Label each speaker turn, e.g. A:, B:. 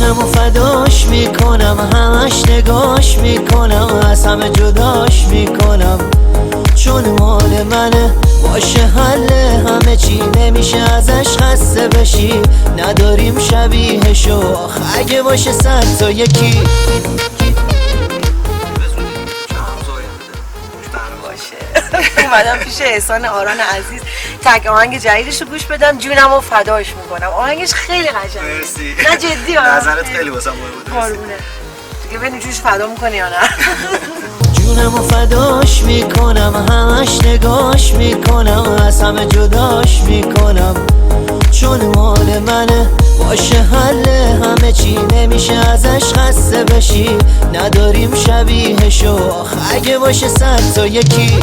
A: جونمو فداش میکنم، همش نگاش میکنم، از همه جداش میکنم، چون مال منه، باشه حله همه چی، نمیشه ازش خسته بشی، نداریم شبیهشو، آخه اگه باشه 100 تا یکی.
B: اومدم پیش احسان آران عزیز تک آهنگ جدیدش رو گوش بدم، جونمو فداش میکنم. آهنگش خیلی قشنگه.
C: مرسی.
B: نه جدی ها،
C: نظرت خیلی واسم مهم بود.
B: قربونه. دیگه ببین جوش فدا میکنی یا نه.
A: جونمو فداش میکنم، همش نگاش میکنم، از همه جداش میکنم، چون مال منه، باشه حله همه چی، نمیشه ازش خسته بشی، نداریم شبیهشو، آخه اگه باشه 100 تا یکی.